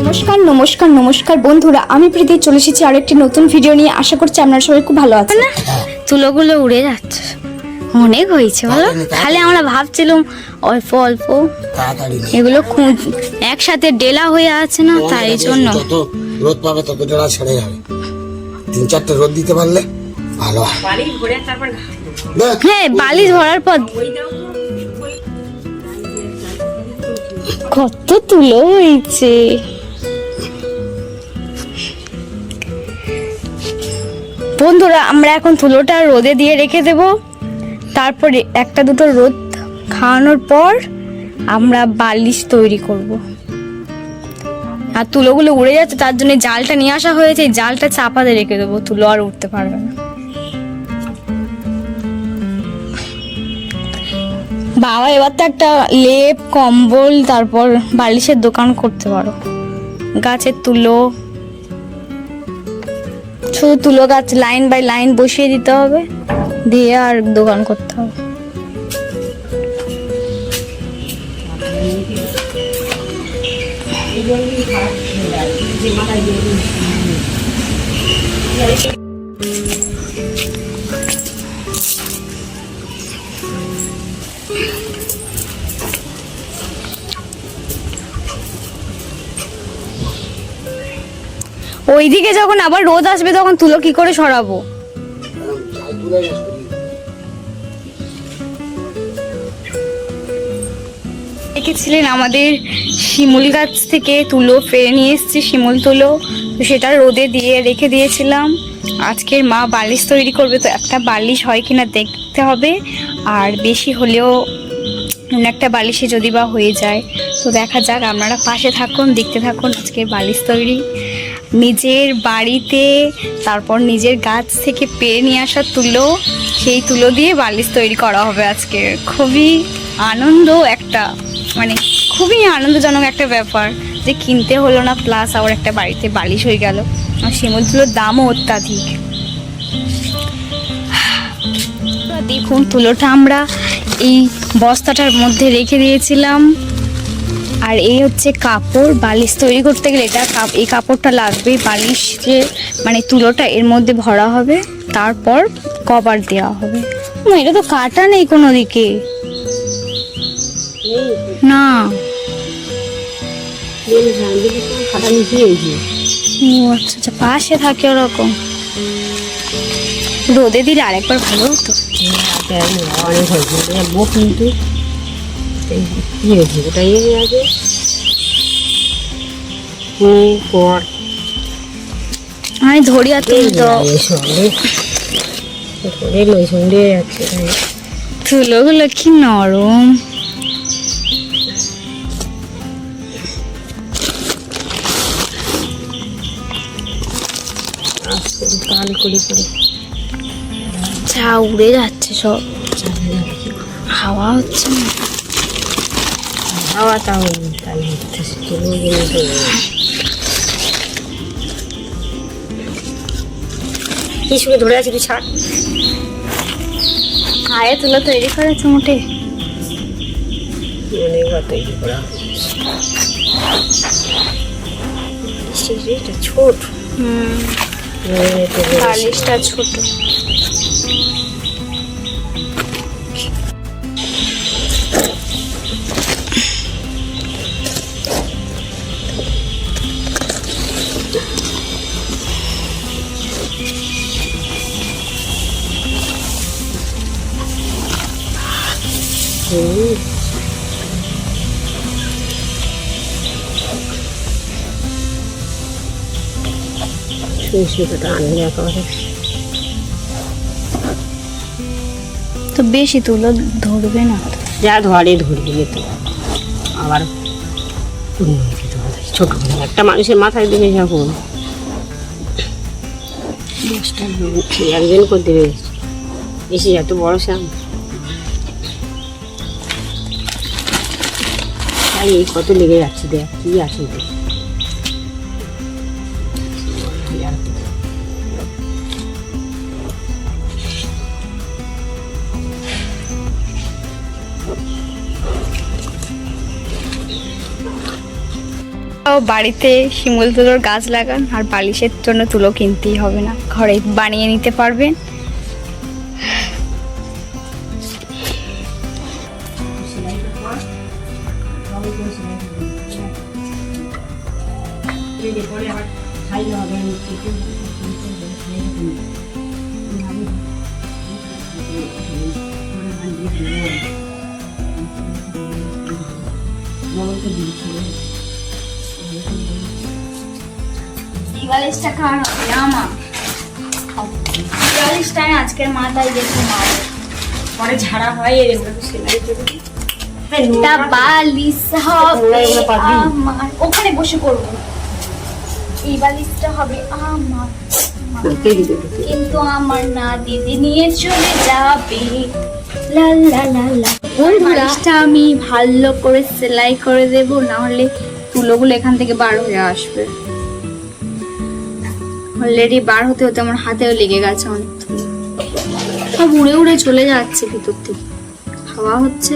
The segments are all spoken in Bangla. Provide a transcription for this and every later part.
নমস্কার নমস্কার নমস্কার বন্ধুরা, আমি প্রীতি চলে এসেছি আর একটি নতুন ভিডিও নিয়ে। আশা করছি আপনারা সবাই খুব ভালো আছেন। তুলোগুলো উড়ে যাচ্ছে, অনেক হয়েছে বলো। খালি আমরা ভাবছিলাম অল্প অল্প, এগুলো একসাথে ডেলা হয়ে আছে না, তাই জন্য রোদ পাবে তত ডেলা ছেড়ে যাবে। 3-4টে রোদ দিতে পারলে ভালো হয়। হ্যাঁ, বালি ভরার পর কত তুলো হয়েছে। বন্ধুরা, আমরা এখন তুলোটা রোদে দিয়ে রেখে দেব। তারপরে একটা দুটো রোদ খাওয়ানোর পর আমরা বালিশ তৈরি করব। আর তুলোগুলো উড়ে যাচ্ছে, তার জন্য জালটা নিয়ে আসা হয়েছে। এই জালটা চাপাতে রেখে দেবো, তুলো আর উঠতে পারবে না। বাবা, এবার তো একটা লেপ কম্বল তারপর বালিশের দোকান করতে পারো। গাছের তুলো, শুধু তুলো গাছ লাইন বাই লাইন বসিয়ে দিতে হবে, দিয়ে আর দোকান করতে হবে। ওইদিকে যখন আবার রোদ আসবে তখন তুলো কি করে সরাবো? দেখেছিলেন আমাদের শিমুল গাছ থেকে তুলো পেরে নিয়ে এসেছি, শিমুল তুলো। তো সেটা রোদে দিয়ে রেখে দিয়েছিলাম। আজকের মা বালিশ তৈরি করবে, তো একটা বালিশ হয় কিনা দেখতে হবে। আর বেশি হলেও একটা বালিশে যদি বা হয়ে যায়, তো দেখা যাক। আপনারা পাশে থাকুন, দেখতে থাকুন আজকের বালিশ তৈরি। নিজের বাড়িতে, তারপর নিজের গাছ থেকে পেরে নিয়ে আসা তুলো, সেই তুলো দিয়ে বালিশ তৈরি করা হবে আজকে। খুবই আনন্দ একটা, মানে খুবই আনন্দজনক একটা ব্যাপার যে কিনতে হলো না, প্লাস আবার একটা বাড়িতে বালিশ হয়ে গেল। আর শিমুল তুলোর দামও অত্যাধিক। দেখুন, তুলোটা আমরা এই বস্তাটার মধ্যে রেখে দিয়েছিলাম। আর এই হচ্ছে কাপড়। বালিশ তৈরি করতে গেলে এই কাপড়টা লাগবে। বালিশ যে মানে তুলোটা এর মধ্যে ভরা হবে, তারপর কভার দেওয়া হবে। এটা তো কাটা নেই কোনো দিকে, না ও আচ্ছা আচ্ছা, পাশে থাকে ওরকম। রোদে দিলে আরেকবার ভালো হতো। অনেক হয়েছে কিন্তু কি হয়েছে ওটা ইয়ে আছে আমি ধরি আর তুমি তো সঙ্গে যাচ্ছে। তুলোগুলো কি নরম। তাল করে করে যা উড়ে যাচ্ছে সব, হাওয়া হচ্ছে না। হাওয়া তাও তাই হচ্ছে। কি সুখে ধরে আছে, তুই ছাড়। আয়ে তুলো তৈরি করেছে মোটে অনেকবার তৈরি করা ছোট। বালিশটা ছোট। তো বেশি তুলো ধরবে না, যা ধরে ধরবে তো আবার ছোট একটা মানুষের মাথায় দিবে যখন 10টা একজন করে দেবে। এসে এত বড় সাম এই কত লেগে যাচ্ছে। দেখ কি আছে ওতে। বাড়িতে শিমুল তুলোর গাছ লাগান, আর বালিশের জন্য তুলো কিনতেই হবে না, ঘরে বানিয়ে নিতে পারবেন। বালিশটা কার হবে? আমার বালিশটাই আজকের মাথায় দেখো মা, পরে ঝাড়া হয় এগুলো সেলাই করে একটা বালিশ হবে আমার, ওখানে বসে করবো। এই বালিশটা হবে আমার, কিন্তু আমার না, দিদি নিয়ে চলে যাবে। লা লা লা লা। বালিশটা আমি ভালো করে সেলাই করে দেব, না হলে তুলোগুলো এখান থেকে বার হয়ে আসবে। অলরেডি বার হতে হতে আমার হাতেও লেগে গেছে অনেক তুলো, সব উড়ে উড়ে চলে যাচ্ছে ভিতর থেকে, হাওয়া হচ্ছে।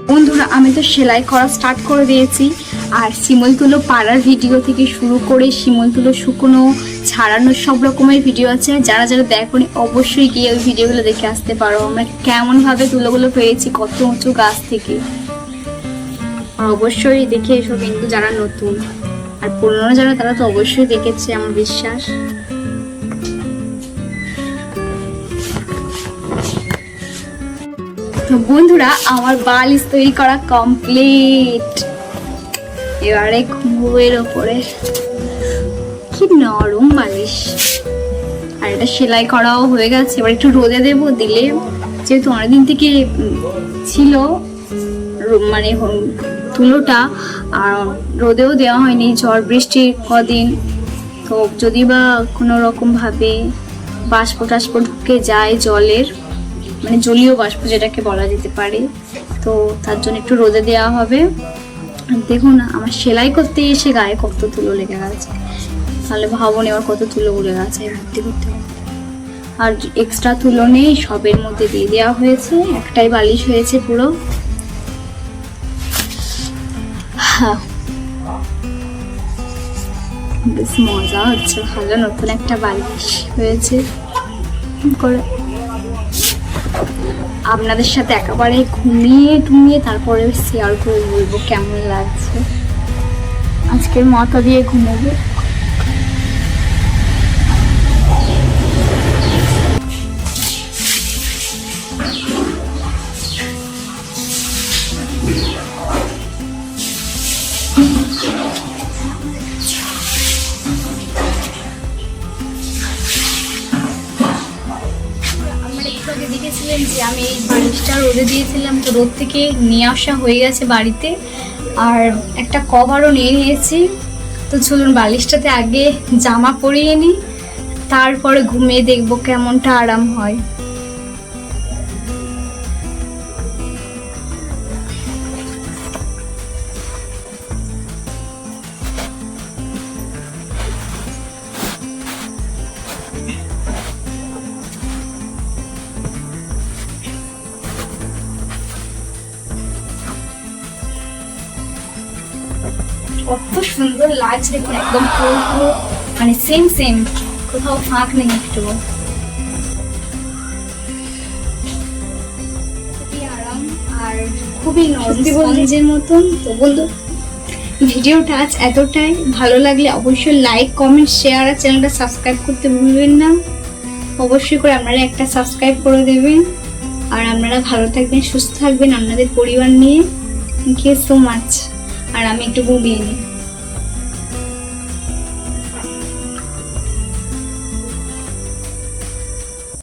বন্ধুরা, আমি তো সেলাই করা স্টার্ট করে দিয়েছি, আর শিমুল তুলো পাড়ার ভিডিও থেকে শুরু করে শিমুল তুলো শুকনো ছাড়ানোর সব রকমের ভিডিও আছে। যারা যারা দেখোনি অবশ্যই গিয়ে ওই ভিডিওগুলো দেখে আসতে পারো, আমরা কেমনভাবে তুলোগুলো পেয়েছি কত উঁচু গাছ থেকে। আর অবশ্যই দেখে এসো কিন্তু যারা নতুন, আর পুরনো যারা তারা তো অবশ্যই দেখেছে আমার বিশ্বাস। তো বন্ধুরা, আমার বালিশ তৈরি করা কমপ্লিট। এবারে ঘুমের ওপরে, কি নরম বালিশ, আর এটা সেলাই করাও হয়ে গেছে। এবার একটু রোদে দেবো, দিলে যেহেতু অনেকদিন থেকে ছিল মানে তুলোটা, আর রোদেও দেওয়া হয়নি, ঝড় বৃষ্টি কদিন, তো যদি বা কোনো রকম ভাবে বাষ্প টাষ্প ঢুকে যায় জলের, মানে জলীয় বাষ্প যেটাকে বলা যেতে পারে, তো তার জন্য একটু রোদে দেওয়া হবে। দেখুন না, আমার সেলাই করতে এসে গায়ে কত তুলো লেগে গেছে, তাহলে ভাবুন এবার কত তুলো উড়ে গেছে ভর্তি করতে হবে। আর এক্সট্রা তুলো নেই, সবের মধ্যে দিয়ে দেওয়া হয়েছে, একটাই বালিশ হয়েছে পুরো। বেশ মজা হচ্ছে, ভালো নতুন একটা বালিশ হয়েছে করে। আপনাদের সাথে একেবারে ঘুমিয়ে টুমিয়ে তারপরে শেয়ার করে বলবো কেমন লাগছে। আজকের মাথা দিয়ে ঘুমোবো। দেখেছিলেন যে আমি এই বালিশটা রোদে দিয়েছিলাম, তো রোদ থেকে নিয়ে আসা হয়ে গেছে বাড়িতে, আর একটা কভারও নিয়ে নিয়েছি। তো চলুন বালিশটাতে আগে জামা পরিয়ে নিই, তারপরে ঘুমিয়ে দেখবো কেমনটা আরাম হয়। কত সুন্দর লাগছে দেখুন, একদম পুরো মানে সেম সেম, কোথাও ফাঁক নেই একটু। খুবই আরাম আর খুবই নরম স্পঞ্জের মতন। তো বন্ধু, ভিডিওটা আজ এতটাই, ভালো লাগলে অবশ্যই লাইক কমেন্ট শেয়ার আর চ্যানেলটা সাবস্ক্রাইব করতে ভুলবেন না। অবশ্যই করে আপনারা একটা সাবস্ক্রাইব করে দেবেন, আর আপনারা ভালো থাকবেন, সুস্থ থাকবেন আপনাদের পরিবার নিয়ে। Thank you so much. আর আমি একটু ঘুমিয়ে নিই।